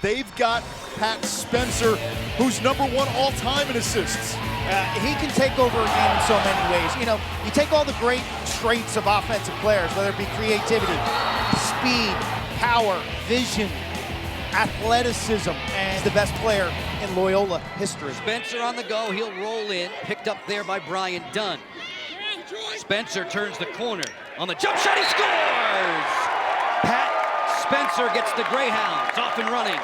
They've got Pat Spencer, who's #1 all-time in assists. He can take over a game in so many ways. You know, you take all the great traits of offensive players, whether it be creativity, speed, power, vision, athleticism, and the best player in Loyola history. Spencer on the go, he'll roll in, picked up there by Brian Dunn. Spencer turns the corner. On the jump shot, he scores! Pat Spencer gets the Greyhounds off and running.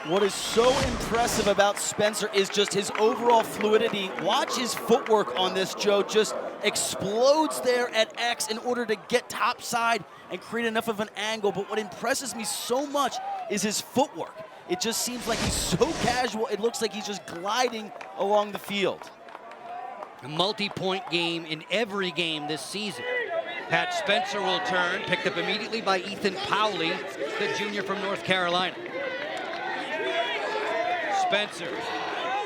What is so impressive about Spencer is just his overall fluidity. Watch his footwork on this, Joe. Just explodes there at X in order to get topside and create enough of an angle. But what impresses me so much is his footwork. It just seems like he's so casual. It looks like he's just gliding along the field. A multi-point game in every game this season. Pat Spencer will turn, picked up immediately by Ethan Powley, the junior from North Carolina. Spencer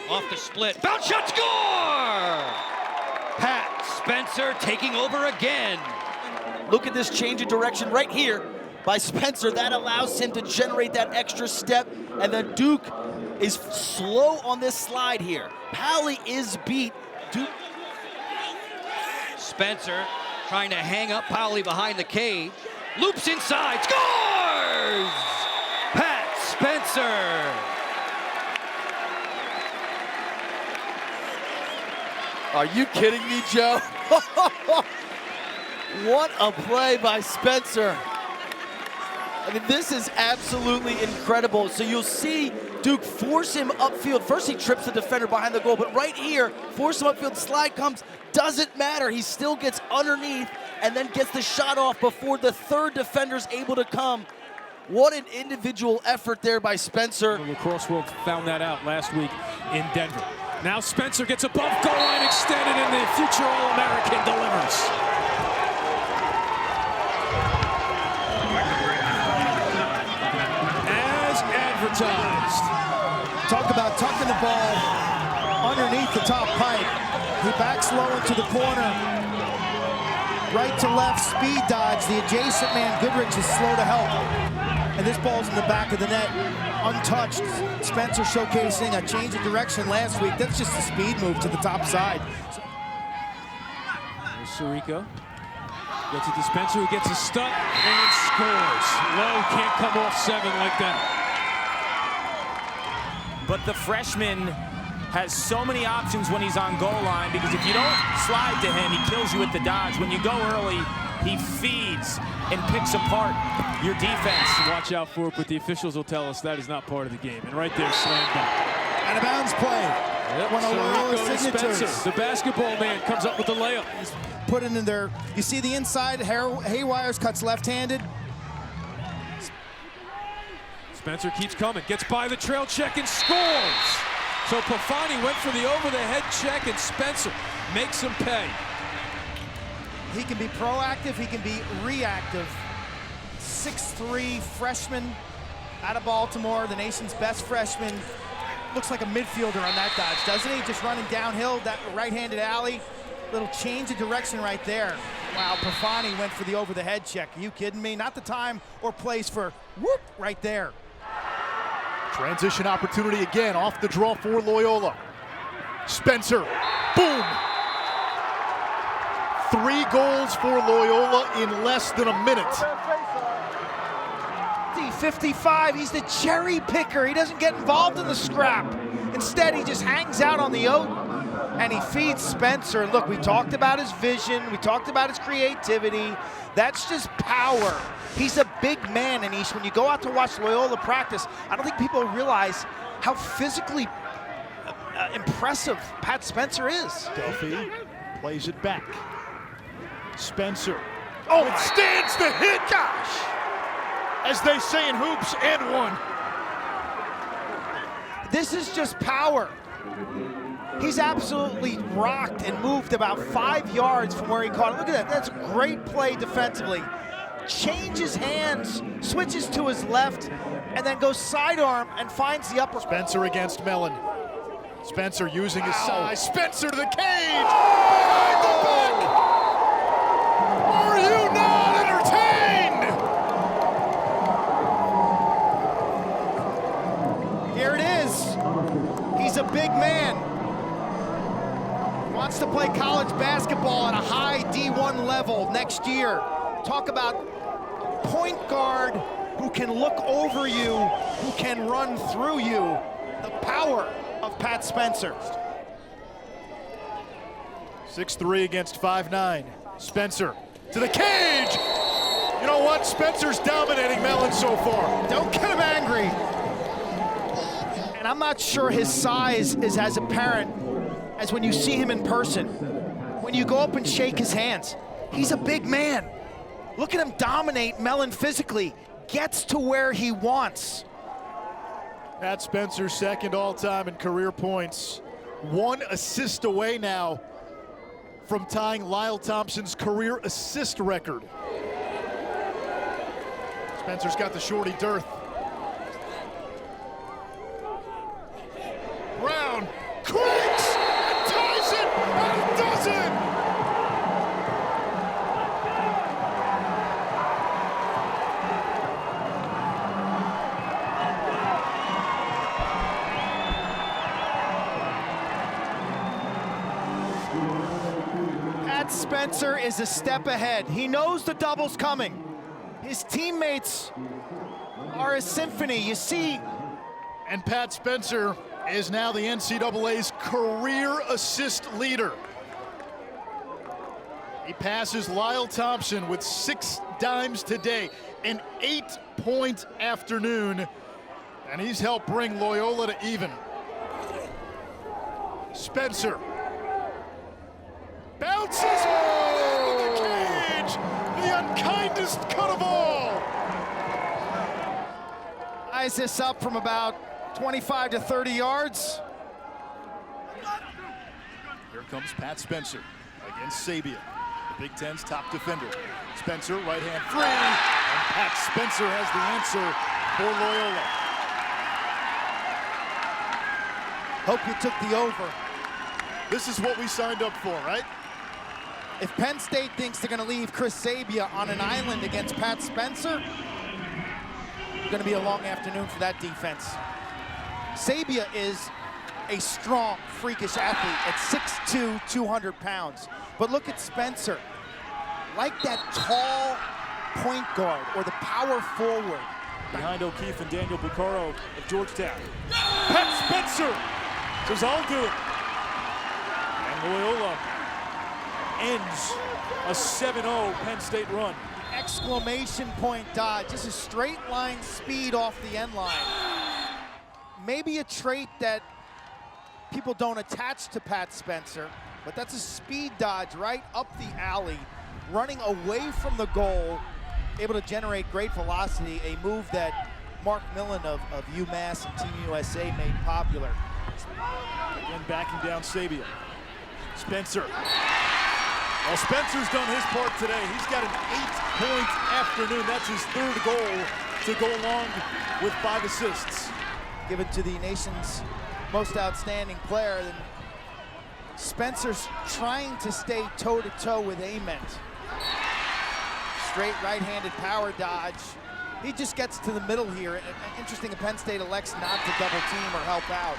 off the split, bounce shot, score! Pat Spencer taking over again. Look at this change of direction right here by Spencer. That allows him to generate that extra step, and then Duke is slow on this slide here. Powley is beat. Duke. Spencer trying to hang up Powley behind the cage. Loops inside, scores! Pat Spencer. Are you kidding me, Joe? What a play by Spencer. I mean, this is absolutely incredible. So you'll see Duke force him upfield. First he trips the defender behind the goal, but right here, force him upfield, slide comes, doesn't matter. He still gets underneath and then gets the shot off before the third defender's able to come. What an individual effort there by Spencer. The lacrosse world found that out last week in Denver. Now Spencer gets above goal line extended, and the future All-American delivers. As advertised. Talk about tucking the ball underneath the top pipe. He backs low into the corner. Right to left, speed dodge. The adjacent man, Goodrich, is slow to help. And this ball's in the back of the net, untouched. Spencer showcasing a change of direction last week. That's just a speed move to the top side. There's Sirico. Gets it to Spencer, who gets a stunt and scores. Lowe can't come off 7 like that. But the freshman has so many options when he's on goal line, because if you don't slide to him, he kills you with the dodge. When you go early, he feeds and picks apart your defense. Watch out for it, but the officials will tell us that is not part of the game. And right there, slam dunk. Out of bounds play. Yep, One of Loyola's signatures. The basketball man comes up with the layup. He's put it in there. You see the inside, Haywires cuts left-handed. Spencer keeps coming, gets by the trail check and scores. So Pafani went for the over-the-head check, and Spencer makes him pay. He can be proactive, he can be reactive. 6'3" freshman out of Baltimore, the nation's best freshman. Looks like a midfielder on that dodge, doesn't he? Just running downhill, that right-handed alley. Little change of direction right there. Wow, Pafani went for the over-the-head check. Are you kidding me? Not the time or place for whoop right there. Transition opportunity again, off the draw for Loyola. Spencer, boom! 3 goals for Loyola in less than a minute. 55, he's the cherry picker. He doesn't get involved in the scrap. Instead, he just hangs out on the oat and he feeds Spencer. Look, we talked about his vision, we talked about his creativity. That's just power. He's a big man, and when you go out to watch Loyola practice, I don't think people realize how physically impressive Pat Spencer is. Delphi plays it back. Spencer, withstands the hit, gosh! As they say in hoops, and one. This is just power. He's absolutely rocked and moved about 5 yards from where he caught it. Look at that, that's a great play defensively. Changes hands, switches to his left, and then goes sidearm and finds the upper. Spencer against Mellon. Spencer using his size. Spencer to the cage! Behind the college basketball at a high D1 level next year. Talk about a point guard who can look over you, who can run through you. The power of Pat Spencer. 6'3" against 5'9". Spencer to the cage. You know what? Spencer's dominating Mellon so far. Don't get him angry. And I'm not sure his size is as apparent as when you see him in person. When you go up and shake his hands, he's a big man. Look at him dominate Mellon physically. Gets to where he wants. Pat Spencer, second all-time in career points. 1 assist away now from tying Lyle Thompson's career assist record. Spencer's got the shorty dearth. Brown cranks and ties it, and it does it! Pat Spencer is a step ahead. He knows the double's coming. His teammates are a symphony. You see, And Pat Spencer is now the NCAA's career assist leader. He passes Lyle Thompson with 6 dimes today, an 8-point afternoon, and he's helped bring Loyola to even. Spencer bounces into the cage, the unkindest cut of all. eyes this up from about 25 to 30 yards. Here comes Pat Spencer against Sabia, the Big Ten's top defender. Spencer, right hand three, and Pat Spencer has the answer for Loyola. Hope you took the over. This is what we signed up for, right? If Penn State thinks they're going to leave Chris Sabia on an island against Pat Spencer, it's going to be a long afternoon for that defense. Sabia is a strong, freakish athlete at 6'2", 200 pounds. But look at Spencer. Like that tall point guard or the power forward. Behind O'Keefe and Daniel Buccaro of Georgetown. Pat Spencer says, I'll do it. And Loyola ends a 7-0 Penn State run. Exclamation point dodge, just a straight line speed off the end line. Maybe a trait that people don't attach to Pat Spencer, but that's a speed dodge right up the alley, running away from the goal, able to generate great velocity, a move that Mark Millen of UMass and Team USA made popular. Again, backing down Sabia. Spencer. Well, Spencer's done his part today. He's got an 8-point afternoon. That's his third goal to go along with 5 assists. Given to the nation's most outstanding player. Then Spencer's trying to stay toe-to-toe with Ament. Straight right-handed power dodge. He just gets to the middle here. Interesting, Penn State elects not to double team or help out.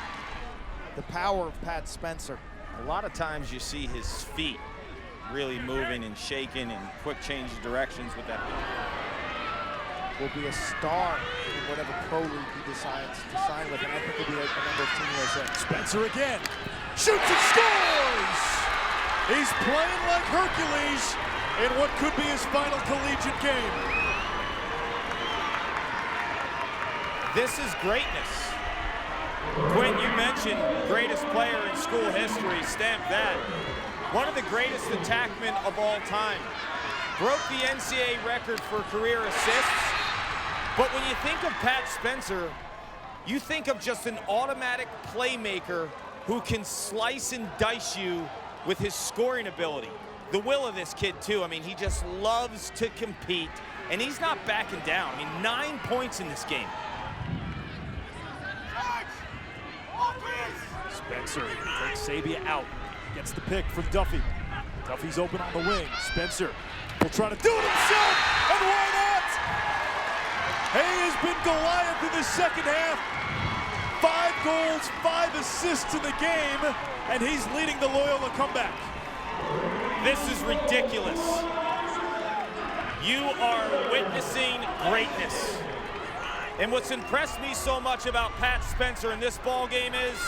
The power of Pat Spencer. A lot of times you see his feet really moving and shaking and quick change of directions with that. Will be a star in whatever pro league he decides to sign with, and I think he'll be a member of Team USA. Spencer again, shoots and scores! He's playing like Hercules in what could be his final collegiate game. This is greatness. Quinn, you mentioned greatest player in school history, stamp that. One of the greatest attackmen of all time. Broke the NCAA record for career assists. But when you think of Pat Spencer, you think of just an automatic playmaker who can slice and dice you with his scoring ability. The will of this kid, too. I mean, he just loves to compete, and he's not backing down. I mean, 9 points in this game. Spencer takes Sabia out, gets the pick from Duffy. Duffy's open on the wing. Spencer will try to do it himself, and why not? Hay has been Goliath in the second half. 5 goals, 5 assists in the game, and he's leading the Loyola comeback. This is ridiculous. You are witnessing greatness. And what's impressed me so much about Pat Spencer in this ball game is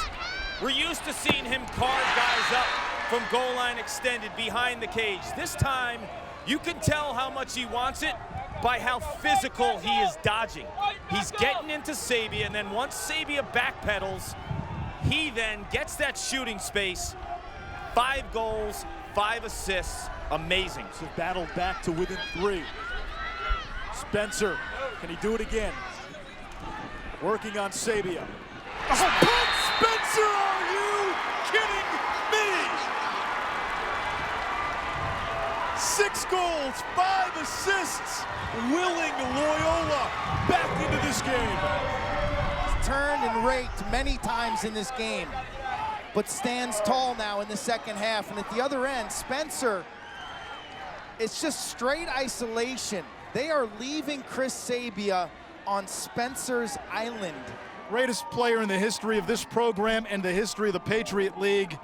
we're used to seeing him carve guys up from goal line extended behind the cage. This time, you can tell how much he wants it by how physical he is dodging. He's getting into Sabia, and then once Sabia backpedals, he then gets that shooting space. 5 goals, 5 assists, amazing. So battled back to within 3. Spencer, can he do it again? Working on Sabia. Oh, Pat Spencer, are you kidding me? 6 goals, 5 assists, willing Loyola back into this game. Turned and raked many times in this game, but stands tall now in the second half. And at the other end, Spencer, it's just straight isolation. They are leaving Chris Sabia on Spencer's island. Greatest player in the history of this program and the history of the Patriot League.